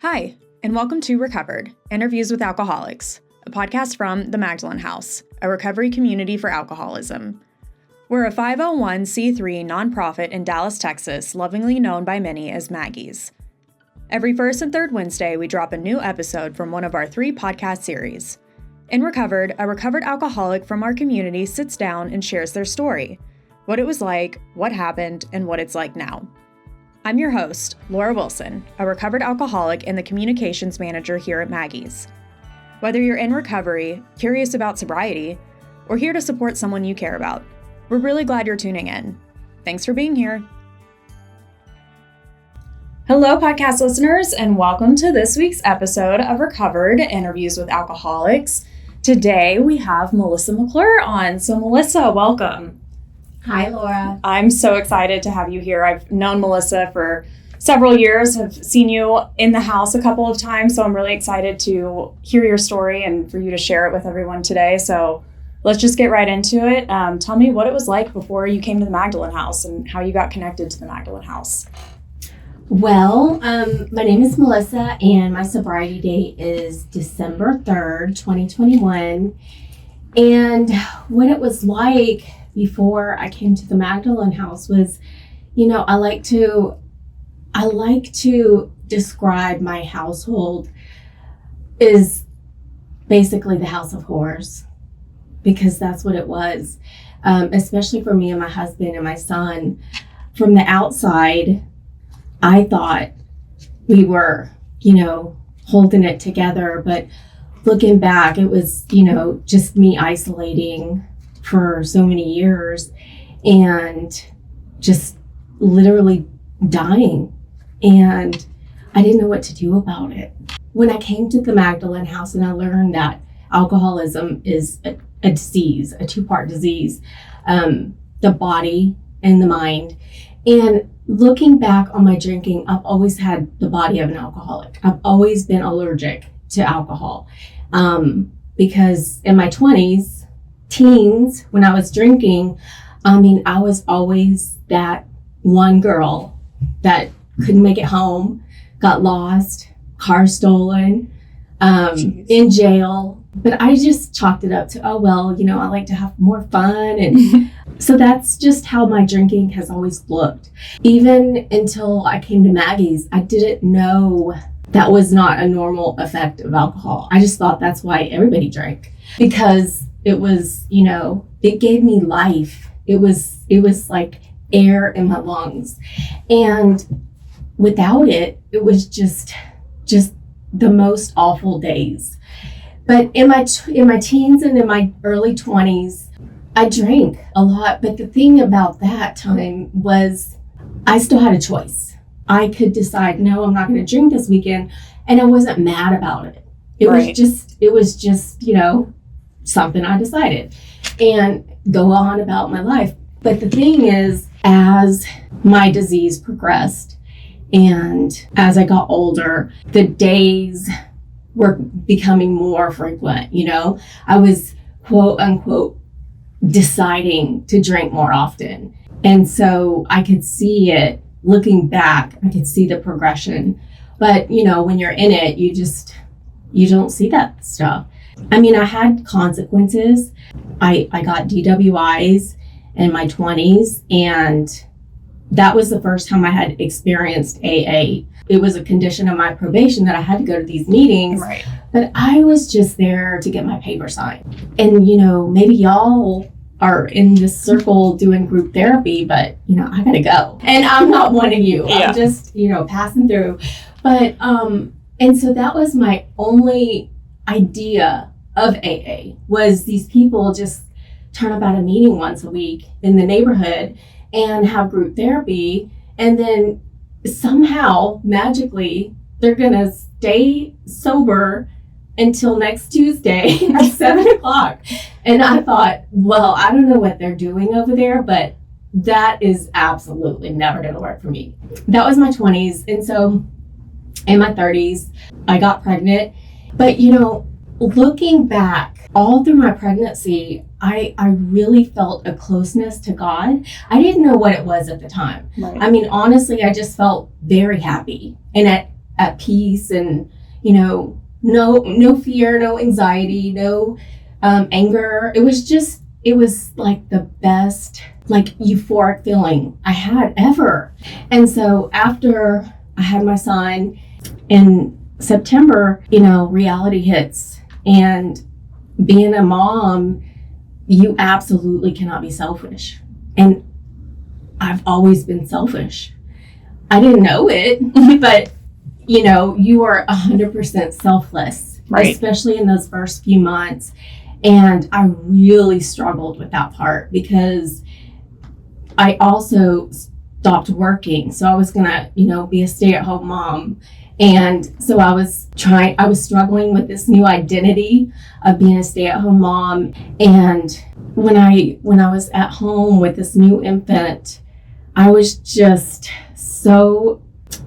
Hi, and welcome to Recovered, Interviews with Alcoholics, a podcast from the Magdalen House, a recovery community for alcoholism. We're a 501c3 nonprofit in Dallas, Texas, lovingly known by many as Maggies. Every first and third Wednesday, we drop a new episode from one of our 3 podcast series. In Recovered, a recovered alcoholic from our community sits down and shares their story, what it was like, what happened, and what it's like now. I'm your host, Laura Wilson, a recovered alcoholic and the communications manager here at Maggie's. Whether you're in recovery, curious about sobriety, or here to support someone you care about, we're really glad you're tuning in. Thanks for being here. Hello, podcast listeners, and welcome to this week's episode of Recovered, Interviews with Alcoholics. Today, we have Melissa McClure on. So, Melissa, welcome. Hi, Laura. I'm so excited to have you here. I've known Melissa for several years, have seen you in the house a couple of times, so I'm really excited to hear your story and for you to share it with everyone today. So let's just get right into it. Tell me what it was like before you came to the Magdalen House and how you got connected to the Magdalen House. Well, my name is Melissa, and my sobriety date is December 3rd, 2021. And what it was like before I came to the Magdalen House was, I like to describe my household as basically the house of horrors, because that's what it was, especially for me and my husband and my son. From the outside, I thought we were, holding it together, but looking back, it was, just me isolating for so many years and just literally dying. And I didn't know what to do about it. When I came to the Magdalen House and I learned that alcoholism is a disease, a 2-part disease, the body and the mind. And looking back on my drinking, I've always had the body of an alcoholic. I've always been allergic to alcohol because in my teens, when I was drinking, I was always that one girl that couldn't make it home, got lost, car stolen, in jail. But I just chalked it up to, I like to have more fun. And so that's just how my drinking has always looked. Even until I came to Maggie's, I didn't know that was not a normal effect of alcohol. I just thought that's why everybody drank, because it was, it gave me life. It was like air in my lungs. And without it, it was just the most awful days. But in my teens and in my early 20s, I drank a lot. But the thing about that time was I still had a choice. I could decide, no, I'm not going to drink this weekend. And I wasn't mad about it. It was just, something I decided and go on about my life. But the thing is, as my disease progressed and as I got older, the days were becoming more frequent. I was, quote unquote, deciding to drink more often. And so I could see it looking back. I could see the progression. But, when you're in it, you don't see that stuff. I had consequences. I got DWIs in my 20s, and that was the first time I had experienced AA. It was a condition of my probation that I had to go to these meetings, right. But I was just there to get my paper signed. And, maybe y'all are in this circle doing group therapy, but, I gotta go. And I'm not one of you. Yeah. I'm just, passing through. But, and so that was my only idea of AA, was these people just turn up at a meeting once a week in the neighborhood and have group therapy, and then somehow magically they're gonna stay sober until next Tuesday at 7:00. And I thought, well, I don't know what they're doing over there, but that is absolutely never gonna work for me. That was my 20s. And so in my 30s, I got pregnant. But, looking back all through my pregnancy, I really felt a closeness to God. I didn't know what it was at the time. Right. Honestly, I just felt very happy and at at peace, and, you know, no fear, no anxiety, no anger. It was like the best, like, euphoric feeling I had ever. And so after I had my son in September, you know, reality hits, and being a mom, you absolutely cannot be selfish. And I've always been selfish. I didn't know it, but, you know, you are 100% selfless, right, especially in those first few months. And I really struggled with that part because I also stopped working. So I was going to, you know, be a stay-at-home mom. And so I was struggling with this new identity of being a stay-at-home mom. And when I was at home with this new infant, I was just so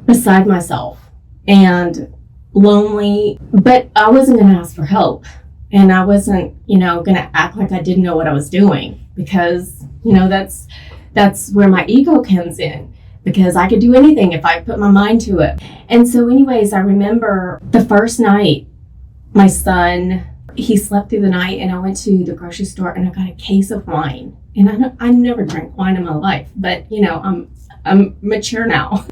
beside myself and lonely, but I wasn't going to ask for help. And I wasn't, you know, going to act like I didn't know what I was doing, because, you know, that's where my ego comes in, because I could do anything if I put my mind to it. And so anyways, I remember the first night, my son, he slept through the night, and I went to the grocery store and I got a case of wine. And I never drank wine in my life, but, you know, I'm mature now.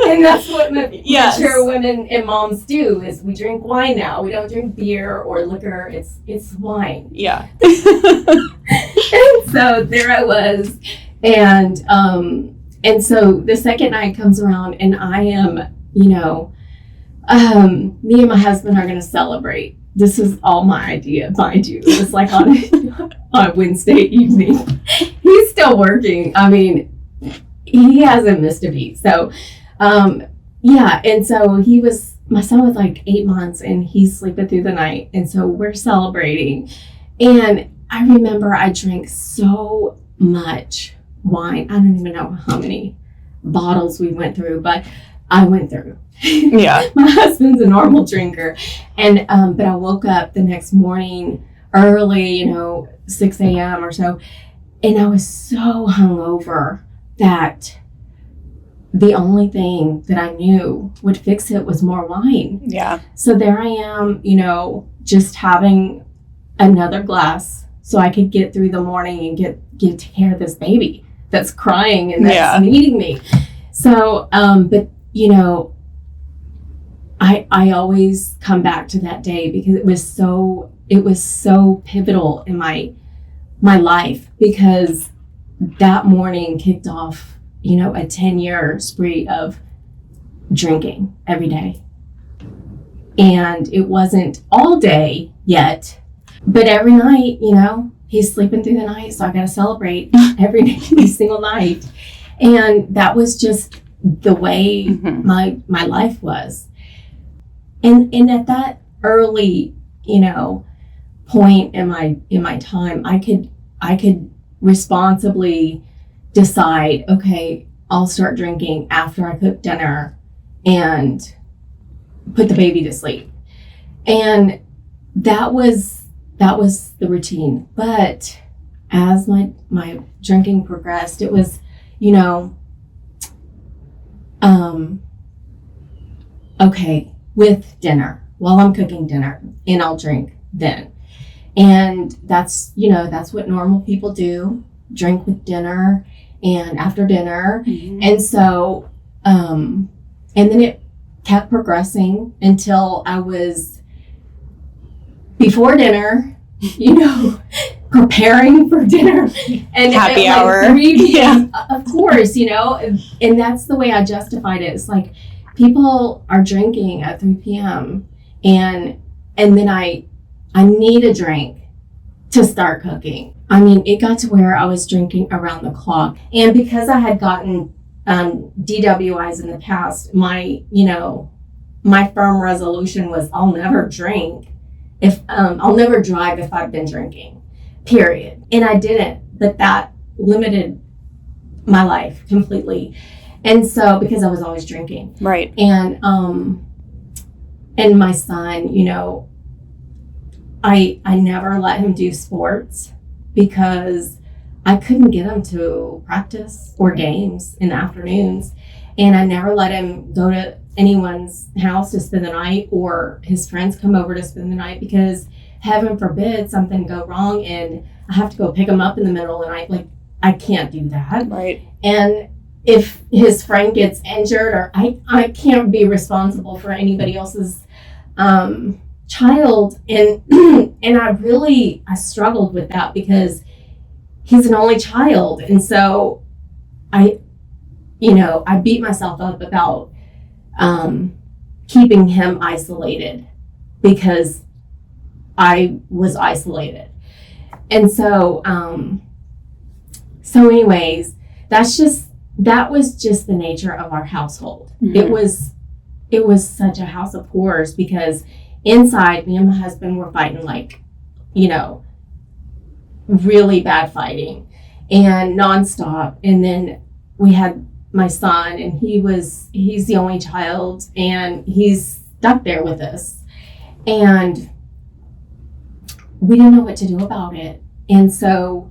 And that's what mature women and moms do, is we drink wine now. We don't drink beer or liquor. It's wine. Yeah. And so there I was. And so the second night comes around, and I am, you know, me and my husband are going to celebrate. This is all my idea, mind you. It was like on a Wednesday evening. He's still working. I mean, he hasn't missed a beat. So, yeah. And so my son was like 8 months, and he's sleeping through the night. And so we're celebrating. And I remember I drank so much wine. I don't even know how many bottles we went through, but I went through. Yeah. My husband's a normal drinker. And, but I woke up the next morning early, you know, 6 a.m. or so. And I was so hungover that the only thing that I knew would fix it was more wine. Yeah. So there I am, you know, just having another glass so I could get through the morning and get to care of this baby that's crying and that's needing me. So, but, you know, I always come back to that day because it was so pivotal in my life, because that morning kicked off, you know, a 10-year spree of drinking every day. And it wasn't all day yet, but every night, you know, he's sleeping through the night, so I got to celebrate every single night. And that was just the way my life was. And at that early, you know, point in my time, I could responsibly decide, okay, I'll start drinking after I cook dinner and put the baby to sleep. And that was the routine. But as my drinking progressed, it was, you know, okay, with dinner, while I'm cooking dinner, and I'll drink then. And that's, you know, that's what normal people do, drink with dinner and after dinner. And so, and then it kept progressing until I was before dinner, you know, preparing for dinner and happy hour. 3 p.m. Of course, you know, and that's the way I justified it. It's like, people are drinking at 3 p.m. and then I need a drink to start cooking. I mean, it got to where I was drinking around the clock. And because I had gotten DWIs in the past, my firm resolution was I'll never drink if I'll never drive if I've been drinking, period. And I didn't, but that limited my life completely. And so, because I was always drinking. Right. And my son, you know, I never let him do sports because I couldn't get him to practice or games in the afternoons. And I never let him go to anyone's house to spend the night or his friends come over to spend the night, because heaven forbid something go wrong and I have to go pick him up in the middle of the night. Like, I can't do that. Right. And if his friend gets injured, or I can't be responsible for anybody else's child. And and I struggled with that, because he's an only child. And so I beat myself up about keeping him isolated, because I was isolated. And so anyways, that was just the nature of our household. Mm-hmm. It was such a house of horrors, because inside, me and my husband were fighting, like, really bad fighting and nonstop. And then we had my son, and he's the only child, and he's stuck there with us. And we didn't know what to do about it. And so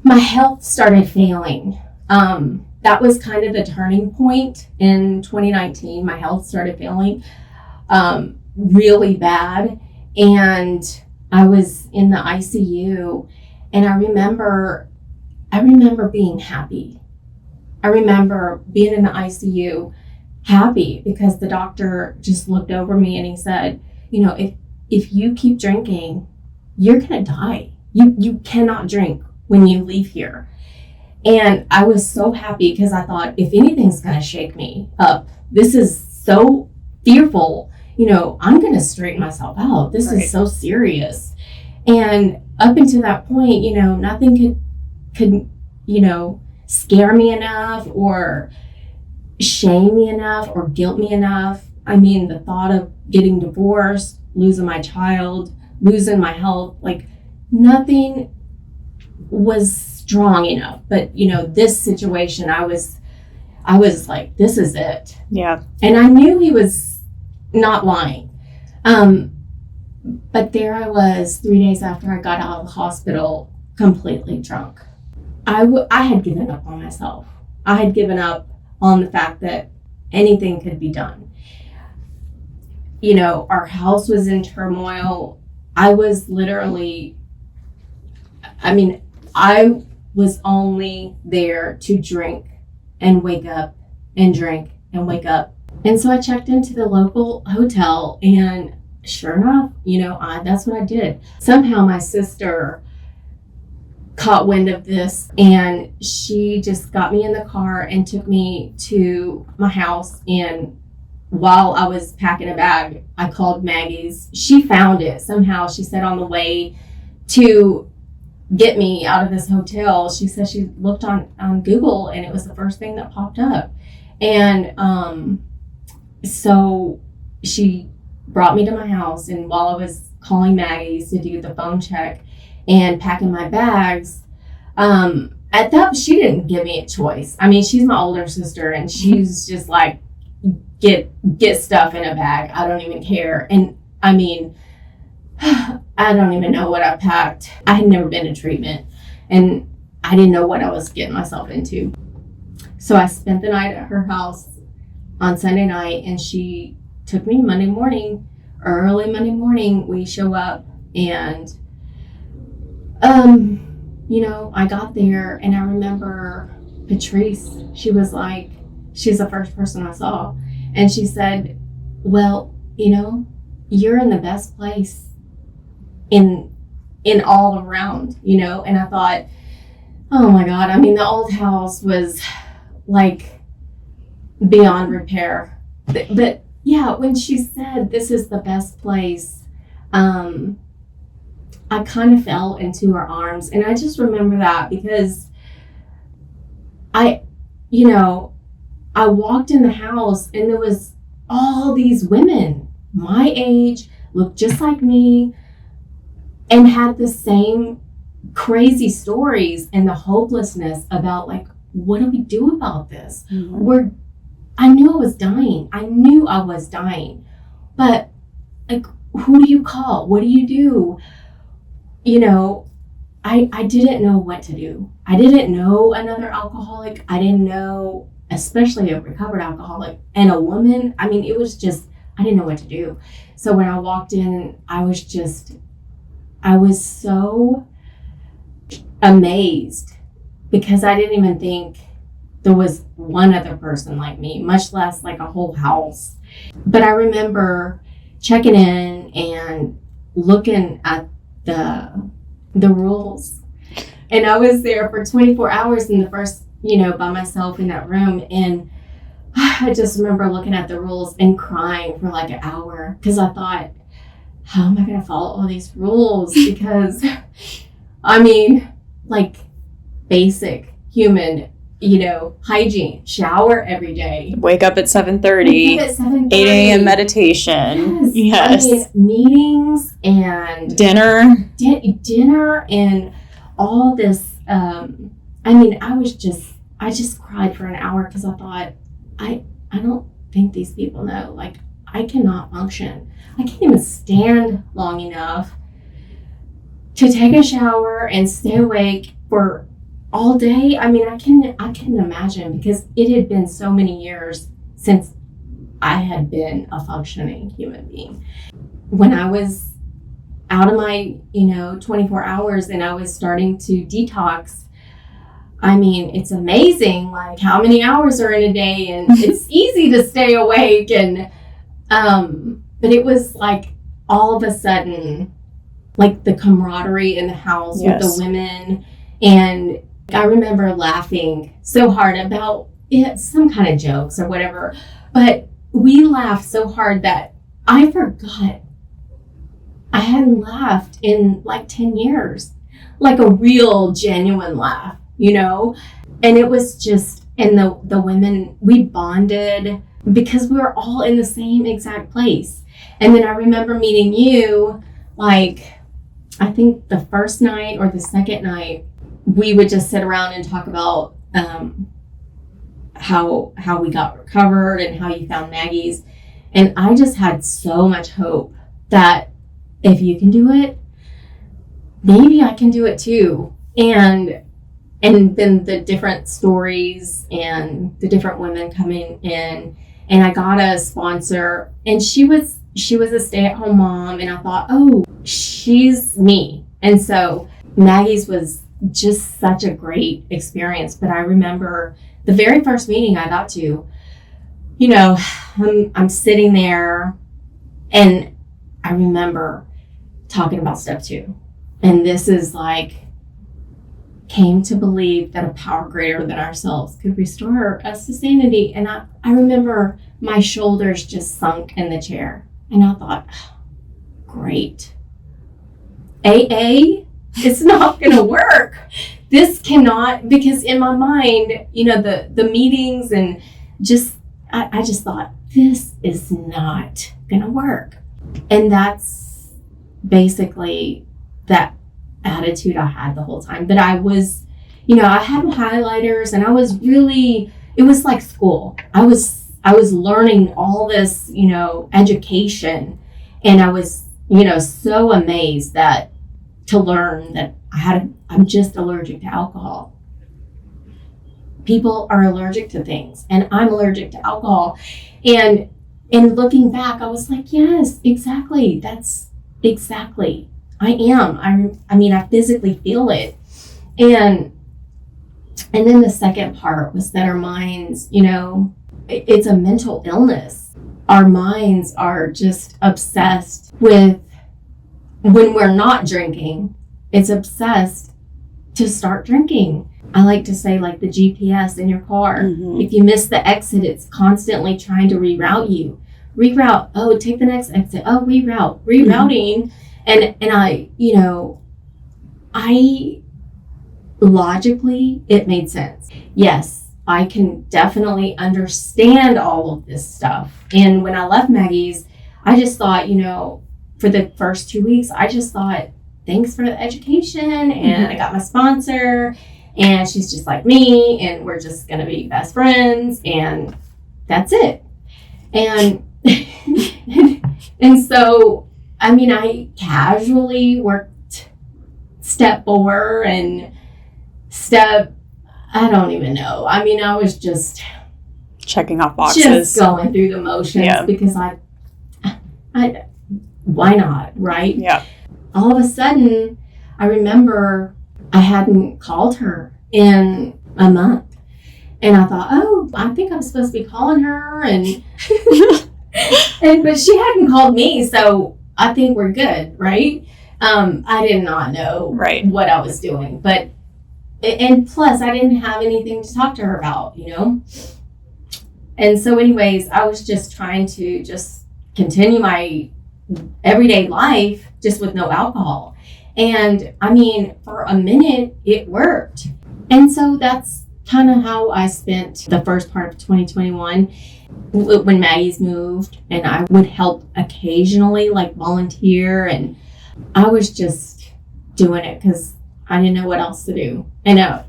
my health started failing. That was kind of the turning point in 2019. My health started failing really bad. And I was in the ICU, and I remember being happy. I remember being in the ICU happy, because the doctor just looked over me and he said, if you keep drinking, you're going to die. You cannot drink when you leave here. And I was so happy, because I thought, if anything's going to shake me up, this is so fearful, I'm going to straighten myself out. This is so serious. And up until that point, nothing could scare me enough, or shame me enough, or guilt me enough. I mean, the thought of getting divorced, losing my child, losing my health, like, nothing was strong enough. But this situation, I was like, this is it. Yeah. And I knew he was not lying. But there I was 3 days after I got out of the hospital, completely drunk. I had given up on myself. I had given up on the fact that anything could be done. Our house was in turmoil. I was literally, I was only there to drink and wake up, and drink and wake up. And so I checked into the local hotel, and sure enough, that's what I did. Somehow my sister caught wind of this, and she just got me in the car and took me to my house. And while I was packing a bag, I called Maggie's. She found it somehow. She said on the way to get me out of this hotel, she said she looked on Google, and it was the first thing that popped up. And so she brought me to my house, and while I was calling Maggie's to do the phone check and packing my bags, at that, she didn't give me a choice. She's my older sister, and she's just like, get stuff in a bag. I don't even care. And I don't even know what I packed. I had never been in treatment, and I didn't know what I was getting myself into. So I spent the night at her house on Sunday night, and she took me Monday morning. Early Monday morning, we show up, and I got there, and I remember Patrice. She was like, she's the first person I saw, and she said, well, you're in the best place in all around, and I thought, oh my God, the old house was like beyond repair. But yeah, when she said this is the best place, I kind of fell into her arms. And I just remember that, because I walked in the house, and there was all these women my age, looked just like me, and had the same crazy stories and the hopelessness about, like, what do we do about this? Mm-hmm. I knew I was dying. But, like, who do you call? What do you do? I didn't know what to do. I didn't know another alcoholic. I didn't know especially a recovered alcoholic and a woman, I mean, it was just, I didn't know what to do. So when I walked in, I was so amazed because I didn't even think there was one other person like me, much less like a whole house. But I remember checking in and looking at the rules. And I was there for 24 hours in the first, by myself in that room. And I just remember looking at the rules and crying for like an hour because I thought, how am I going to follow all these rules? Because, I mean, like basic human, hygiene, shower every day. Wake up at 7:30, 8 a.m. meditation. Yes. I mean, meetings and dinner and all this. I just cried for an hour because I thought, I don't think these people know. Like, I cannot function. I can't even stand long enough to take a shower and stay awake for all day. I mean, I couldn't imagine because it had been so many years since I had been a functioning human being. When I was out of my, 24 hours and I was starting to detox, I mean, it's amazing, like how many hours are in a day, and it's easy to stay awake. And, but it was like all of a sudden, like the camaraderie in the house with the women. And I remember laughing so hard about some kind of jokes or whatever, but we laughed so hard that I forgot I hadn't laughed in like 10 years, like a real genuine laugh. And it was just, and the women, we bonded because we were all in the same exact place. And then I remember meeting you, like, I think the first night or the second night, we would just sit around and talk about how we got recovered and how you found Maggie's. And I just had so much hope that if you can do it, maybe I can do it too. And then the different stories and the different women coming in, and I got a sponsor, and she was a stay-at-home mom, and I thought, oh, she's me. And so Maggie's was just such a great experience. But I remember the very first meeting I got to, I'm sitting there, and I remember talking about step 2. And this is like, came to believe that a power greater than ourselves could restore us to sanity. And I remember my shoulders just sunk in the chair. And I thought, oh, great. AA, it's not going to work. This cannot, because in my mind, the meetings and just, I just thought, this is not going to work. And that's basically that attitude I had the whole time. But I was, I had highlighters, and I was really, it was like school. I was learning all this, education, and I was, so amazed to learn that I'm just allergic to alcohol. People are allergic to things, and I'm allergic to alcohol. And looking back, I was like, yes, exactly. That's exactly. I am. I physically feel it. And then the second part was that our minds, it's a mental illness. Our minds are just obsessed with, when we're not drinking, it's obsessed to start drinking. I like to say, like the GPS in your car. Mm-hmm. If you miss the exit, it's constantly trying to reroute you. Reroute. Oh, take the next exit. Oh, reroute. Rerouting. Mm-hmm. And I logically, it made sense. Yes, I can definitely understand all of this stuff. And when I left Maggie's, I just thought, for the first 2 weeks, I just thought, thanks for the education. And mm-hmm. I got my sponsor, and she's just like me, and we're just going to be best friends, and that's it. And, and so, I casually worked step 4 and step, I don't even know. I was just checking off boxes. Just going through the motions because I why not, right? Yeah. All of a sudden, I remember I hadn't called her in a month. And I thought, oh, I think I'm supposed to be calling her. And but she hadn't called me, so I think we're good, right? I did not know what I was doing. And plus, I didn't have anything to talk to her about, And so anyways, I was just trying to just continue my everyday life just with no alcohol. And I mean, for a minute, it worked. And so that's kind of how I spent the first part of 2021 when Maggie's moved, and I would help occasionally, like volunteer, and I was just doing it because I didn't know what else to do. And I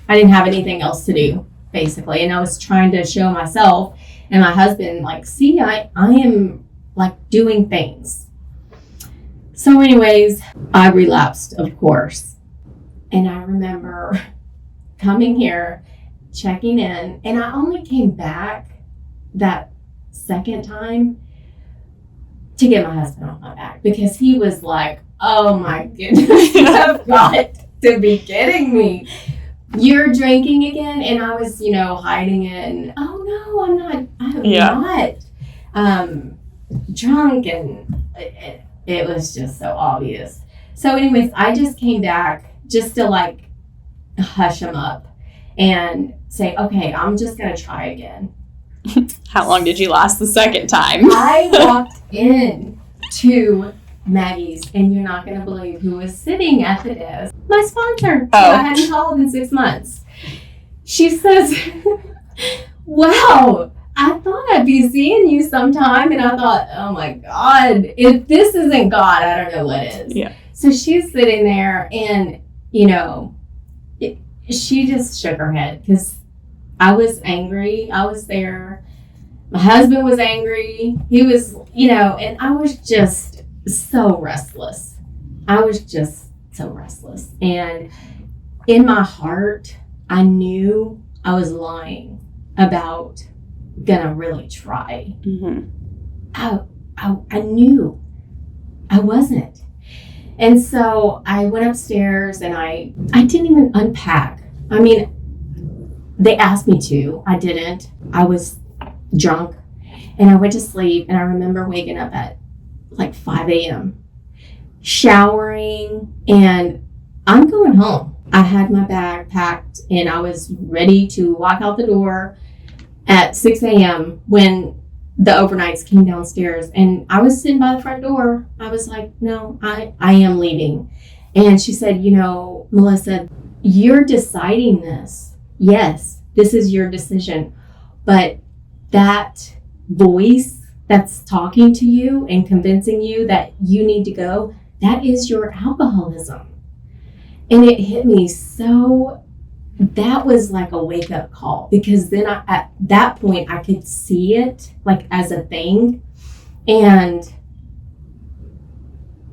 didn't have anything else to do, basically. And I was trying to show myself and my husband, like, see, I am like doing things. So anyways, I relapsed, of course. And I remember coming here, checking in, and I only came back that second time to get my husband off my back because he was like, oh my goodness, you have got to be kidding me. You're drinking again? And I was, hiding it. And, oh no, I'm not drunk. And it was just so obvious. So anyways, I just came back just to like hush him up and say, okay, I'm just going to try again. How long did you last the second time? I walked in to Maggie's, and you're not going to believe who was sitting at the desk. My sponsor, who I hadn't called in 6 months. She says, wow, I thought I'd be seeing you sometime. And I thought, oh my God, if this isn't God, I don't know what is. Yeah. So she's sitting there, and, she just shook her head because I was angry. I was there. My husband was angry. He was, and I was just so restless. And in my heart, I knew I was lying about gonna really try. Mm-hmm. I knew I wasn't. And so I went upstairs and I didn't even unpack. I mean, they asked me to. I didn't. I was drunk and I went to sleep, and I remember waking up at like 5 a.m. showering, and I'm going home. I had my bag packed and I was ready to walk out the door at 6 a.m. when the overnights came downstairs, and I was sitting by the front door. I was like, no, I am leaving. And she said, Melissa, you're deciding this. Yes, this is your decision. But that voice that's talking to you and convincing you that you need to go, that is your alcoholism. And it hit me so, that was like a wake-up call, because then at that point I could see it like as a thing, and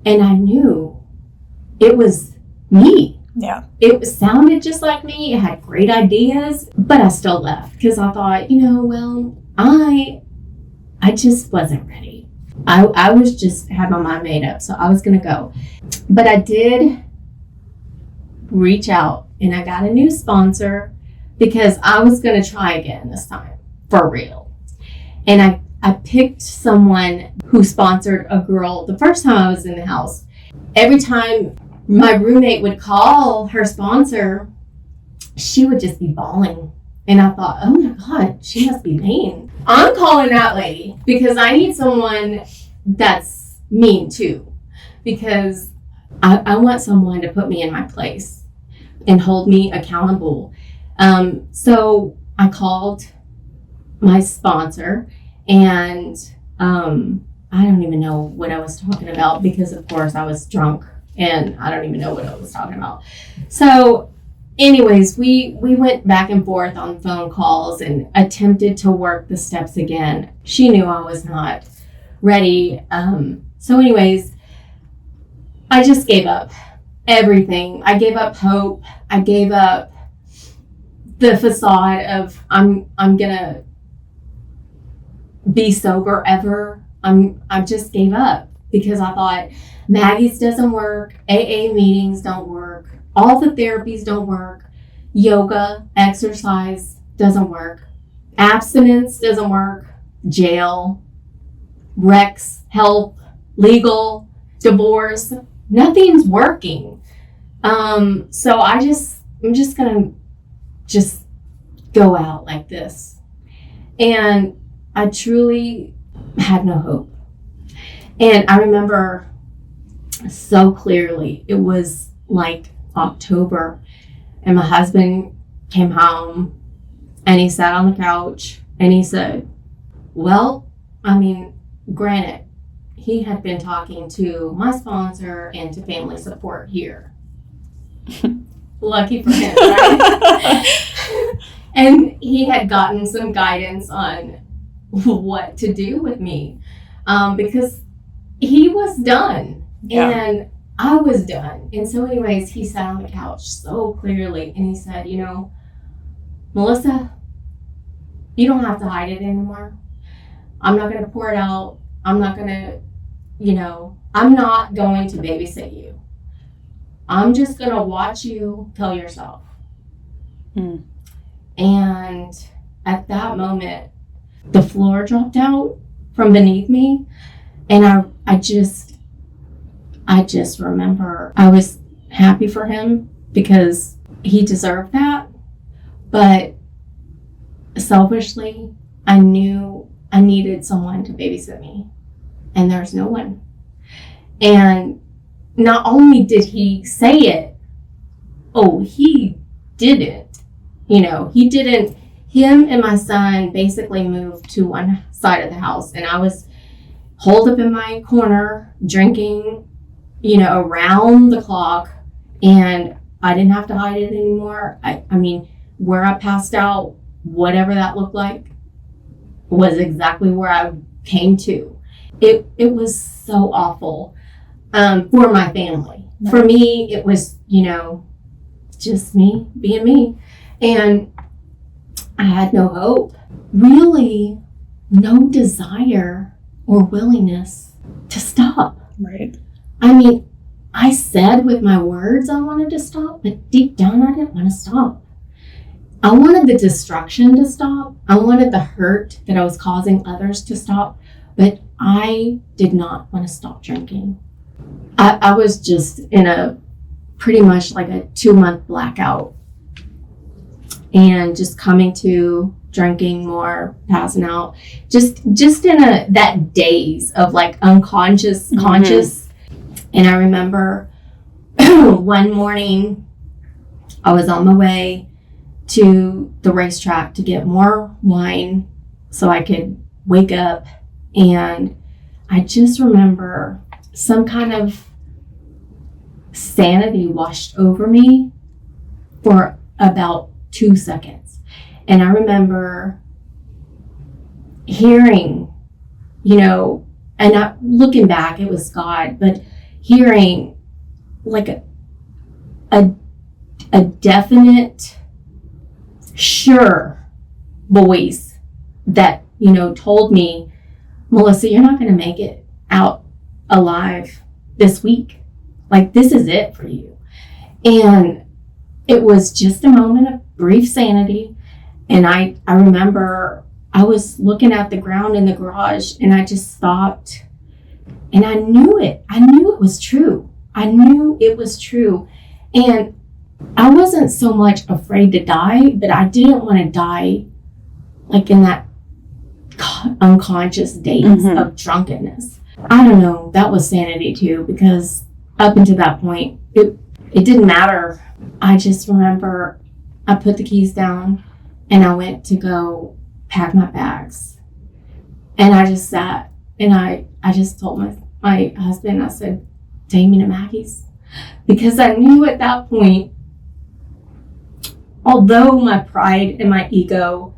I knew it was me. Yeah. It sounded just like me. It had great ideas, but I still left because I thought, well, I just wasn't ready. I was just had my mind made up, so I was going to go. But I did reach out, and I got a new sponsor because I was going to try again this time, for real. And I picked someone who sponsored a girl the first time I was in the house. Every time my roommate would call her sponsor, she would just be bawling. And I thought, oh my God, she must be mean. I'm calling that lady because I need someone that's mean too. Because I want someone to put me in my place and hold me accountable. So I called my sponsor, and I don't even know what I was talking about because, of course, I was drunk and I don't even know what I was talking about. So anyways, we went back and forth on phone calls and attempted to work the steps again. She knew I was not ready. So anyways, I just gave up everything. I gave up hope. I gave up the facade of I'm gonna be sober ever. I just gave up because I thought Maggie's doesn't work, AA meetings don't work, all the therapies don't work, yoga, exercise doesn't work, abstinence doesn't work, jail, Rex, help, legal, divorce, nothing's working. So I'm just gonna just go out like this. And I truly had no hope. And I remember so clearly, it was like October, and my husband came home and he sat on the couch and he said, well, I mean, granted, he had been talking to my sponsor and to family support here. Lucky for him, right? And he had gotten some guidance on what to do with me, because he was done and I was done. And so anyways, he sat on the couch so clearly and he said, you know, Melissa, you don't have to hide it anymore. I'm not going to pour it out. I'm not going to, I'm not going to babysit you. I'm just going to watch you kill yourself. And at that moment, the floor dropped out from beneath me. And I just remember I was happy for him because he deserved that. But selfishly, I knew I needed someone to babysit me. And there's no one. And not only did he say it, he didn't. He didn't. Him and my son basically moved to one side of the house. And I was holed up in my corner, drinking, around the clock. And I didn't have to hide it anymore. I mean, where I passed out, whatever that looked like, was exactly where I came to. It was so awful for my family. No. For me, it was, just me being me. And I had no hope. Really, no desire or willingness to stop. Right. I mean, I said with my words I wanted to stop, but deep down I didn't want to stop. I wanted the destruction to stop. I wanted the hurt that I was causing others to stop, but I did not want to stop drinking. I was just in a pretty much like a 2-month blackout and just coming to drinking more, passing out, just in that daze of like unconscious, conscious. And I remember one morning I was on my way to the racetrack to get more wine so I could wake up, and I just remember some kind of sanity washed over me for about 2 seconds. And I remember hearing, and looking back, it was God, but hearing like a definite, sure voice that, told me, Melissa, you're not going to make it out alive this week. Like, this is it for you. And it was just a moment of brief sanity. And I remember I was looking at the ground in the garage and I just stopped, and I knew it. I knew it was true. I knew it was true. And I wasn't so much afraid to die, but I didn't want to die like in that unconscious daze of drunkenness. I don't know. That was sanity too, because up until that point, it didn't matter. I just remember I put the keys down and I went to go pack my bags. And I just sat and I just told my husband, I said, take me to Maggie's. Because I knew at that point, although my pride and my ego,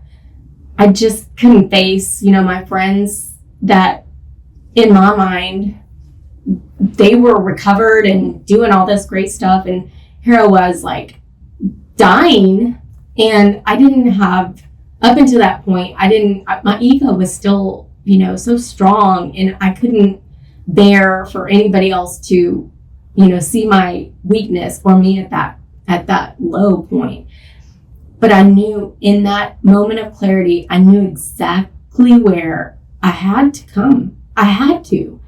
I just couldn't face, my friends that in my mind, they were recovered and doing all this great stuff. And here I was like dying, and I didn't have, up until that point, my ego was still so strong, and I couldn't bear for anybody else to, see my weakness or me at that low point. But I knew in that moment of clarity, I knew exactly where I had to come. I had to,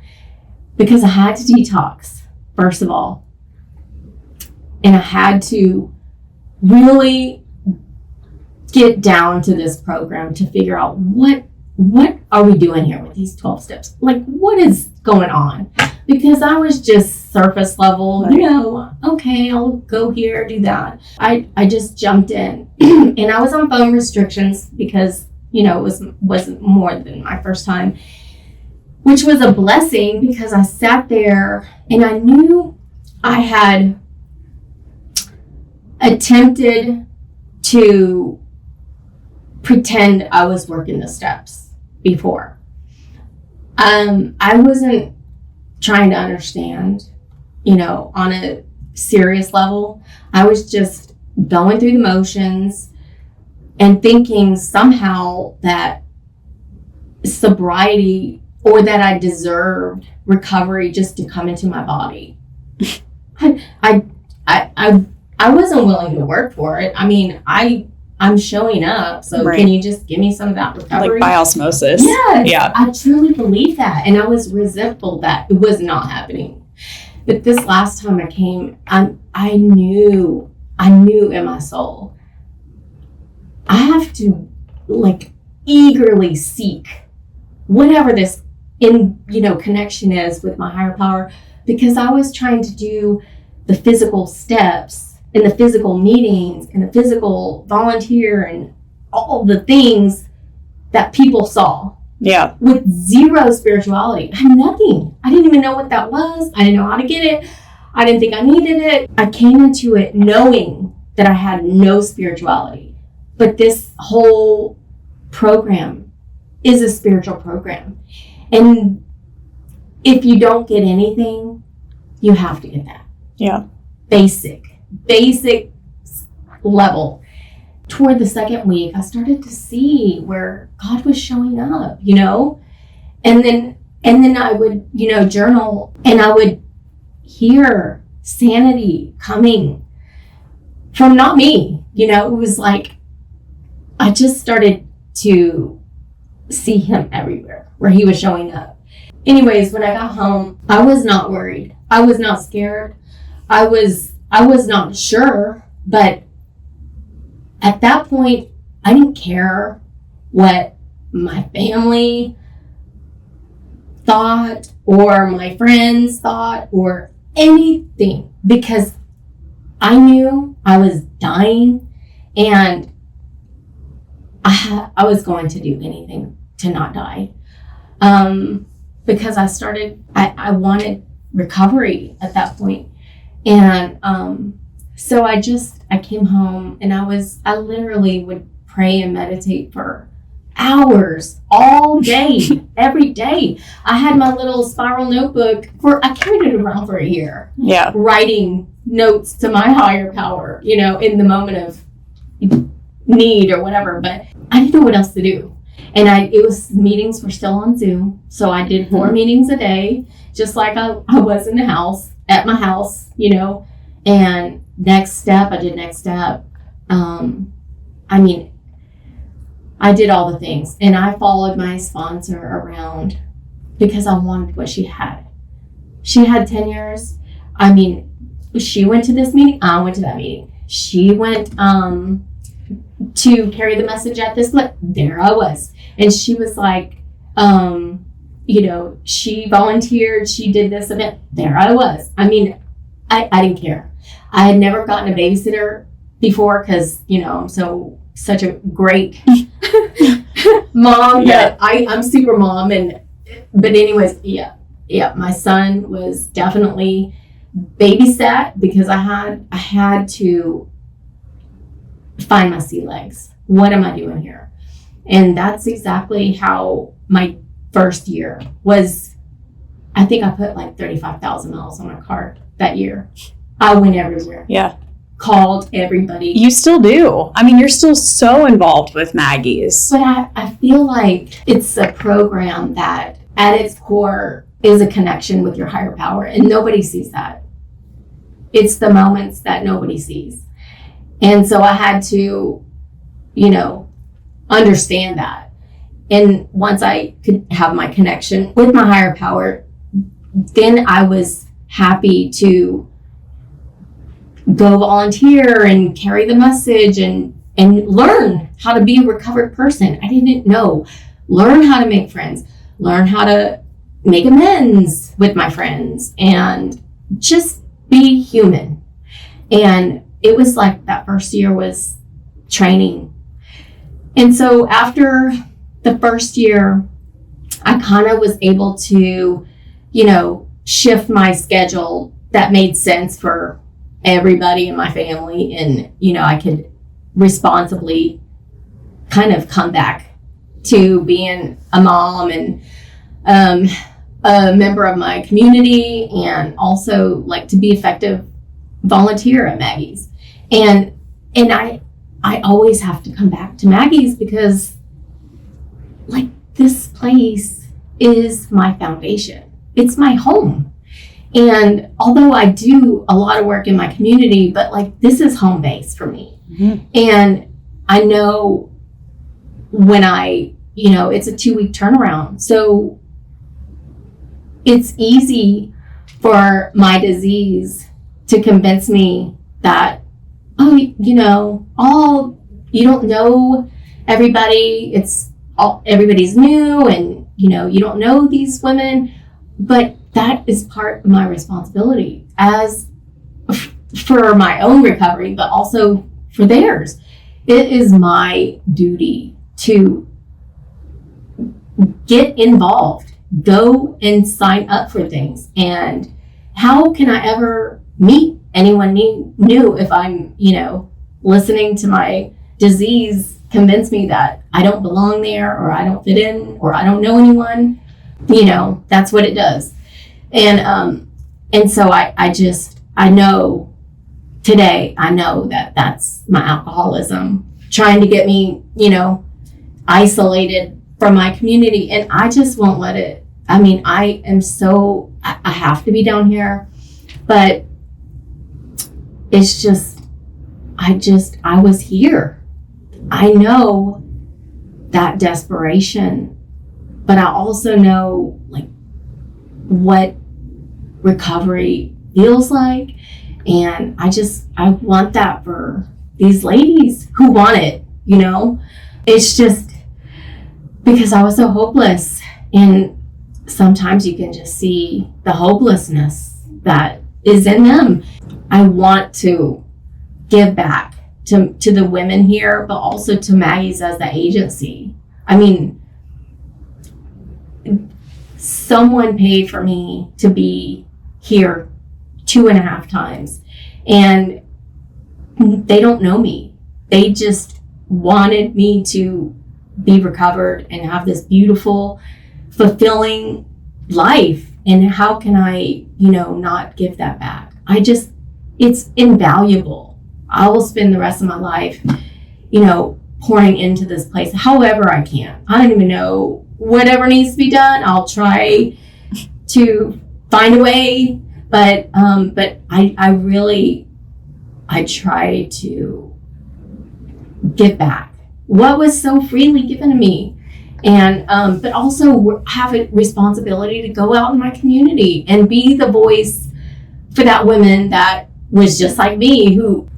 because I had to detox, first of all. And I had to really get down to this program to figure out what are we doing here with these 12 steps? Like, what is going on? Because I was just surface level, right. Okay, I'll go here, do that. I just jumped in and I was on phone restrictions because, it wasn't more than my first time, which was a blessing because I sat there and I knew I had attempted to pretend I was working the steps before. I wasn't trying to understand, on a serious level. I was just going through the motions and thinking somehow that sobriety or that I deserved recovery just to come into my body. I wasn't willing to work for it. I mean, I'm showing up, so right. Can you just give me some of that recovery? Like by osmosis. Yes, yeah. I truly believe that. And I was resentful that it was not happening. But this last time I came, I knew in my soul, I have to eagerly seek whatever this connection is with my higher power, because I was trying to do the physical steps and the physical meetings and the physical volunteer and all the things that people saw. Yeah. With zero spirituality. I had nothing. I didn't even know what that was. I didn't know how to get it. I didn't think I needed it. I came into it knowing that I had no spirituality. But this whole program is a spiritual program. And if you don't get anything, you have to get that. Yeah. Basic level. Toward the second week, I started to see where God was showing up, and then I would, journal, and I would hear sanity coming from not me, it was like, I just started to see him everywhere where he was showing up. Anyways, when I got home, I was not worried. I was not scared. I was not sure, but at that point, I didn't care what my family thought or my friends thought or anything, because I knew I was dying and I was going to do anything to not die. Because I wanted recovery at that point. And so I came home and I literally would pray and meditate for hours, all day, every day. I had my little spiral notebook I carried it around for a year. Yeah. Writing notes to my higher power, in the moment of need or whatever, but I didn't know what else to do. And meetings were still on Zoom. So I did 4 meetings a day, just like I was in the house, at my house, and I did next step. I did all the things, and I followed my sponsor around because I wanted what she had. She had 10 years. She went to this meeting. I went to that meeting. She went to carry the message at this. There I was. And she was like, she volunteered. She did this event. There I was. I didn't care. I had never gotten a babysitter before because, I'm such a great mom. Yeah. That I'm super mom. But anyways, yeah, my son was definitely babysat because I had to find my sea legs. What am I doing here? And that's exactly how my first year was. I think I put 35,000 miles on my car that year. I went everywhere. Yeah. called everybody. You still do. I mean, you're still so involved with Maggie's. But I feel like it's a program that at its core is a connection with your higher power, and nobody sees that. It's the moments that nobody sees. And so I had to, understand that. And once I could have my connection with my higher power, then I was happy to go volunteer and carry the message and learn how to be a recovered person. I didn't know. Learn how to make friends, learn how to make amends with my friends, and just be human. And it was like that first year was training. And so after the first year, I kind of was able to, shift my schedule that made sense for everybody in my family. And, I could responsibly kind of come back to being a mom and a member of my community, and also like to be effective volunteer at Maggie's. And I always have to come back to Maggie's because like this place is my foundation. It's my home. And although I do a lot of work in my community, but like this is home base for me. Mm-hmm. And I know when it's a 2-week turnaround. So it's easy for my disease to convince me that, you don't know everybody. Everybody's new, and, you don't know these women. But that is part of my responsibility for my own recovery, but also for theirs. It is my duty to get involved, go and sign up for things. And how can I ever meet anyone new if I'm, listening to my disease convince me that I don't belong there, or I don't fit in, or I don't know anyone? That's what it does. And so I know today, I know that that's my alcoholism trying to get me, isolated from my community. And I just won't let it. I mean, I have to be down here, but it's just, I was here. I know that desperation, but I also know like what recovery feels like. And I want that for these ladies who want it, It's just because I was so hopeless. And sometimes you can just see the hopelessness that is in them. I want to give back to the women here, but also to Maggie's as the agency. I mean, someone paid for me to be here 2.5 times, and they don't know me. They just wanted me to be recovered and have this beautiful, fulfilling life. And how can I, not give that back? It's invaluable. I will spend the rest of my life, pouring into this place however I can. I don't even know whatever needs to be done. I'll try to find a way, but I try to give back what was so freely given to me, and but also have a responsibility to go out in my community and be the voice for that woman that was just like me, who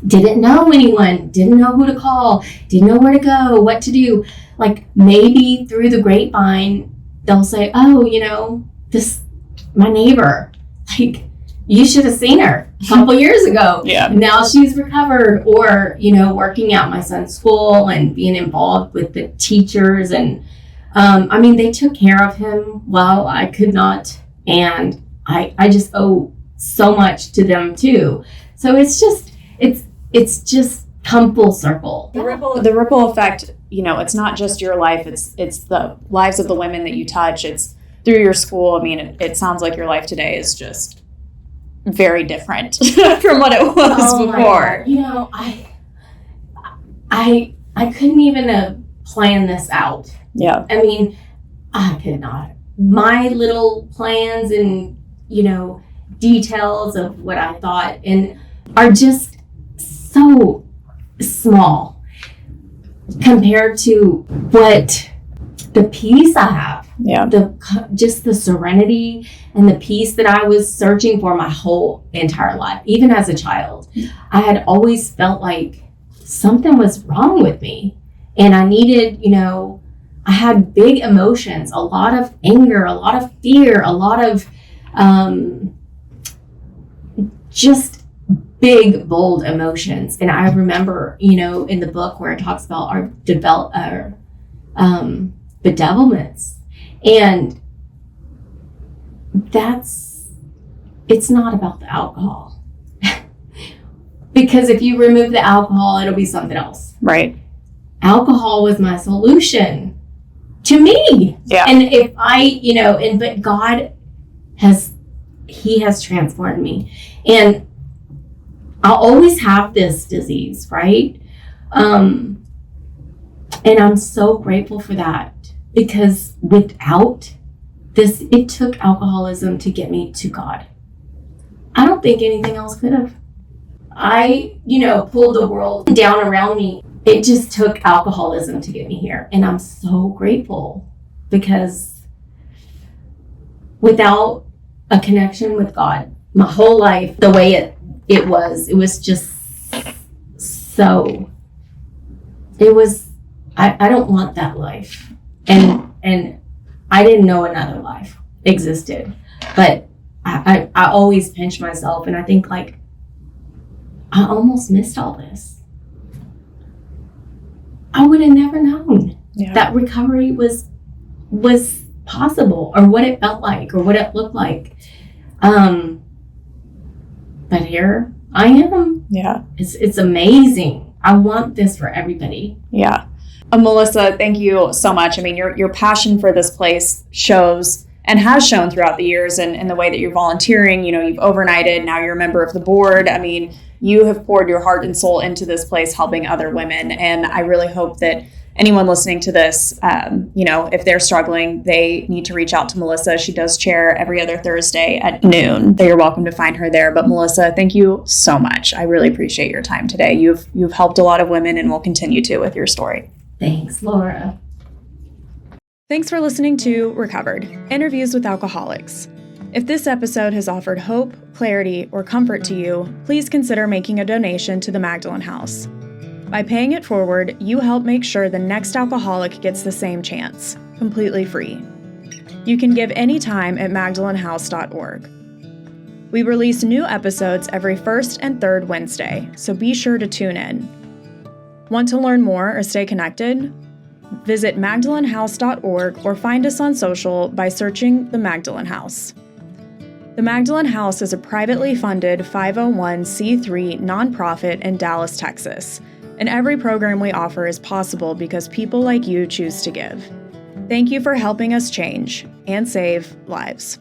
didn't know anyone, didn't know who to call, didn't know where to go, what to do. Like maybe through the grapevine, they'll say, oh, this, my neighbor, like you should have seen her a couple years ago. Yeah. Now she's recovered. Or, working at my son's school and being involved with the teachers. And they took care of him while I could not. And I just owe so much to them too. So it's just come full circle. The ripple effect, it's not just your life, it's the lives of the women that you touch. It's through your school. I mean, it sounds like your life today is just very different from what it was before. You know, I couldn't even have planned this out. Yeah. I mean, I could not. My little plans and, you know, details of what I thought and are just so small compared to what the peace I have. Yeah. Just the serenity and the peace that I was searching for my whole entire life. Even as a child, I had always felt like something was wrong with me. And I needed, you know, I had big emotions, a lot of anger, a lot of fear, a lot of just big, bold emotions. And I remember, you know, in the book where it talks about our bedevilments. And it's not about the alcohol. Because if you remove the alcohol, it'll be something else. Right. Alcohol was my solution to me. Yeah. And if but God He has transformed me. And I'll always have this disease, right? And I'm so grateful for that, because without this, it took alcoholism to get me to God. I don't think anything else could have. I, pulled the world down around me. It just took alcoholism to get me here. And I'm so grateful, because without a connection with God, my whole life, the way it was just so, I don't want that life. And I didn't know another life existed, but I always pinch myself, and I think, like, I almost missed all this. I would have never known that recovery was possible, or what it felt like, or what it looked like. But here I am. Yeah. It's amazing. I want this for everybody. Yeah. Melissa, thank you so much. I mean, your passion for this place shows and has shown throughout the years, and the way that you're volunteering. You've overnighted. Now you're a member of the board. I mean, you have poured your heart and soul into this place, helping other women. And I really hope that anyone listening to this, if they're struggling, they need to reach out to Melissa. She does chair every other Thursday at noon. You're welcome to find her there. But Melissa, thank you so much. I really appreciate your time today. You've helped a lot of women, and will continue to with your story. Thanks, Laura. Thanks for listening to Recovered, Interviews with Alcoholics. If this episode has offered hope, clarity, or comfort to you, please consider making a donation to the Magdalen House. By paying it forward, you help make sure the next alcoholic gets the same chance, completely free. You can give anytime at magdalenhouse.org. We release new episodes every first and third Wednesday, so be sure to tune in. Want to learn more or stay connected? Visit magdalenhouse.org or find us on social by searching The Magdalen House. The Magdalen House is a privately funded 501c3 nonprofit in Dallas, Texas, and every program we offer is possible because people like you choose to give. Thank you for helping us change and save lives.